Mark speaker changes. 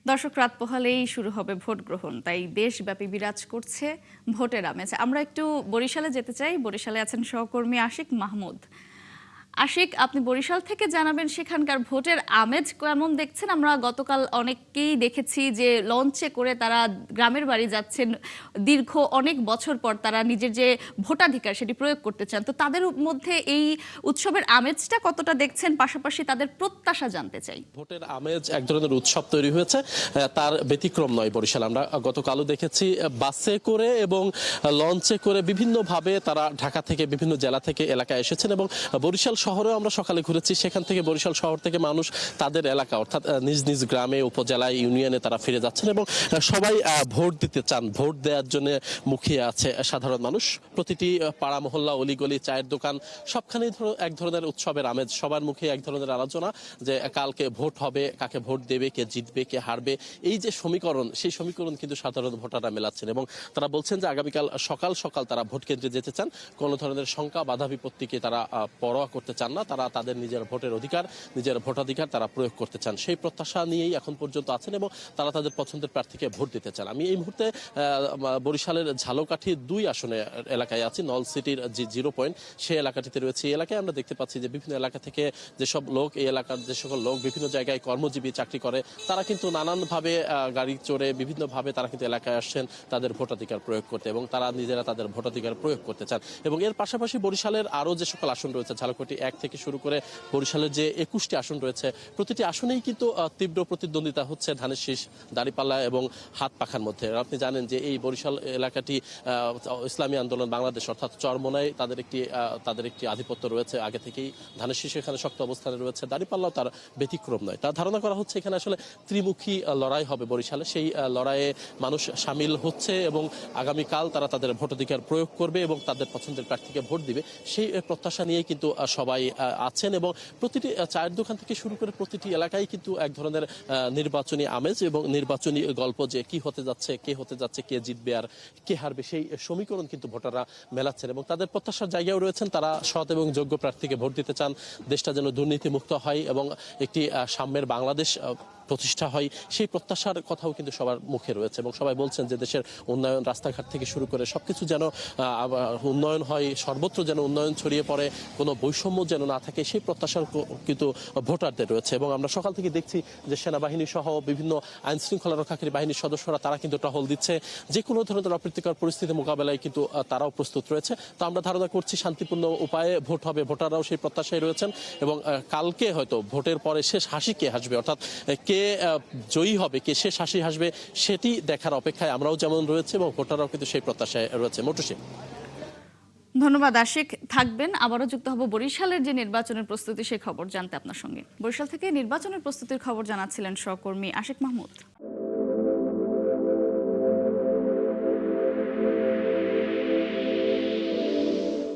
Speaker 1: দর্শক, রাত পোহালেই শুরু হবে ভোট গ্রহণ, তাই দেশব্যাপী বিরাজ করছে ভোটের আমেজ। আমরা একটু বরিশালে যেতে চাই। বরিশালে আছেন সহকর্মী আশিক মাহমুদ। আশিক, আপনি বরিশাল থেকে জানাবেন সেখানকার ভোটের আমেজ কেমন দেখছেন। আমরা গতকাল অনেককেই দেখেছি যে লঞ্চে করে তারা গ্রামের বাড়ি যাচ্ছেন, দীর্ঘ অনেক বছর পর তারা নিজের যে ভোটাধিকার সেটি প্রয়োগ করতে চান। তো তাদের মধ্যে এই উৎসবের আমেজটা কতটা দেখছেন, পাশাপাশি তাদের প্রত্যাশা জানতে চাই।
Speaker 2: ভোটের আমেজ এক ধরনের উৎসব তৈরি হয়েছে, তার ব্যতিক্রম নয় বরিশাল। আমরা গতকালও দেখেছি বাসে করে এবং লঞ্চে করে বিভিন্নভাবে তারা ঢাকা থেকে বিভিন্ন জেলা থেকে এলাকায় এসেছেন এবং বরিশাল শহরেও আমরা সকালে ঘুরেছি। সেখান থেকে বরিশাল শহর থেকে মানুষ তাদের এলাকা অর্থাৎ নিজ নিজ গ্রামে, উপজেলায়, ইউনিয়নে তারা ফিরে যাচ্ছেন এবং সবাই ভোট দিতে চান। ভোট দেওয়ার জন্য মুখিয়ে আছে সাধারণ মানুষ। প্রতিটি পাড়া মহল্লা, অলিগলি, চায়ের দোকান সবখানেই এক ধরনের উৎসবের আমেজ। সবার মুখে এক ধরনের আলোচনা যে কালকে ভোট হবে, কাকে ভোট দেবে, কে জিতবে, কে হারবে। এই যে সমীকরণ, সেই সমীকরণ কিন্তু সাধারণ ভোটাররা মেলাচ্ছেন এবং তারা বলছেন যে আগামীকাল সকাল সকাল তারা ভোট কেন্দ্রে যেতে চান। কোনো ধরনের শঙ্কা, বাধা বিপত্তিকে তারা পরোয়া করতে চান না। তারা তাদের নিজের ভোটের অধিকার, নিজের ভোটাধিকার তারা প্রয়োগ করতে চান। সেই প্রত্যাশা নিয়েই এখন পর্যন্ত আছেন এবং তারা তাদের পছন্দের প্রার্থীকে ভোট দিতে চান। আমি এই মুহূর্তে বরিশালের ঝালকাঠি 2 আসনে এলাকায় আছি। নল সিটির যে 0 পয়েন্ট, সেই এলাকাটিতে রয়েছে। এই এলাকায় আমরা দেখতে পাচ্ছি যে বিভিন্ন এলাকা থেকে যেসব লোক, এই এলাকার যে সকল লোক বিভিন্ন জায়গায় কর্মজীবী, চাকরি করে, তারা কিন্তু নানানভাবে গাড়ি চড়ে বিভিন্নভাবে তারা কিন্তু এলাকায় আসছেন তাদের ভোটাধিকার প্রয়োগ করতে এবং তারা নিজেরা তাদের ভোটাধিকার প্রয়োগ করতে চান। এবং এর পাশাপাশি বরিশালের আরও যে সকল আসন রয়েছে, ঝালকাঠি 1 থেকে শুরু করে বরিশালের যে 21টি আসন রয়েছে, প্রতিটি আসনেই কিন্তু তীব্র প্রতিদ্বন্দ্বিতা হচ্ছে ধানের শীষ, দাঁড়িপাল্লা এবং হাত পাখার মধ্যে। আপনি জানেন যে এই বরিশাল এলাকাটি ইসলামী আন্দোলন বাংলাদেশ অর্থাৎ চরমোনায় তাদের একটি আধিপত্য রয়েছে আগে থেকেই। ধানের শীষ এখানে শক্ত অবস্থানে রয়েছে, দাঁড়িপাল্লাও তার ব্যতিক্রম নয়। তার ধারণা করা হচ্ছে এখানে আসলে ত্রিমুখী লড়াই হবে বরিশালে। সেই লড়াইয়ে মানুষ সামিল হচ্ছে এবং আগামীকাল তারা তাদের ভোটাধিকার প্রয়োগ করবে এবং তাদের পছন্দের প্রার্থীকে ভোট দিবে। সেই প্রত্যাশা নিয়েই কিন্তু সবাই আছেন এবং প্রতিটি চায়ের দোকান থেকে শুরু করে প্রতিটি এলাকায় কিন্তু এক ধরনের নির্বাচনী আমেজ এবং নির্বাচনী গল্প যে কি হতে যাচ্ছে, কে জিতবে আর কে হারবে, সেই সমীকরণ কিন্তু ভোটাররা মেলাচ্ছেন এবং তাদের প্রত্যাশার জায়গায় রয়েছেন। তারা সৎ এবং যোগ্য প্রার্থীকে ভোট দিতে চান। দেশটা যেন দুর্নীতিমুক্ত হয় এবং একটি সাম্যের বাংলাদেশ প্রতিষ্ঠা হয়, সেই প্রত্যাশার কথাও কিন্তু সবার মুখে রয়েছে এবং সবাই বলছেন যে দেশের উন্নয়ন, রাস্তাঘাট থেকে শুরু করে সবকিছু যেন উন্নয়ন হয়, সর্বত্র যেন উন্নয়ন ছড়িয়ে পড়ে, কোনো বৈষম্য যেন না থাকে, সেই প্রত্যাশার কিন্তু ভোটারদের রয়েছে। এবং আমরা সকাল থেকে দেখছি যে সেনাবাহিনী সহ বিভিন্ন আইন শৃঙ্খলা রক্ষাকারী বাহিনীর সদস্যরা তারা কিন্তু টহল দিচ্ছে। যে কোনো ধরনের অপ্রীতিকর পরিস্থিতি মোকাবেলায় কিন্তু তারাও প্রস্তুত রয়েছে। তো আমরা ধারণা করছি শান্তিপূর্ণ উপায়ে ভোট হবে, ভোটাররাও সেই প্রত্যাশায় রয়েছেন এবং কালকে হয়তো ভোটের পরে শেষ হাসি কে হাসবে, অর্থাৎ কে জয়ী হবে, কে শেষ হাসি হাসবে, সেটি দেখার অপেক্ষায় আমরাও যেমন রয়েছে এবং ভোটাররাও কিন্তু সেই প্রত্যাশায় রয়েছে। মটুসি,
Speaker 1: ধন্যবাদ আশিক। থাকবেন, আবারও যুক্ত হব বরিশালের যে নির্বাচনের প্রস্তুতি সেই খবর জানতে আপনার সঙ্গে। বরিশাল থেকে নির্বাচনের প্রস্তুতির খবর জানাচ্ছিলেন সহকর্মী আশিক মাহমুদ।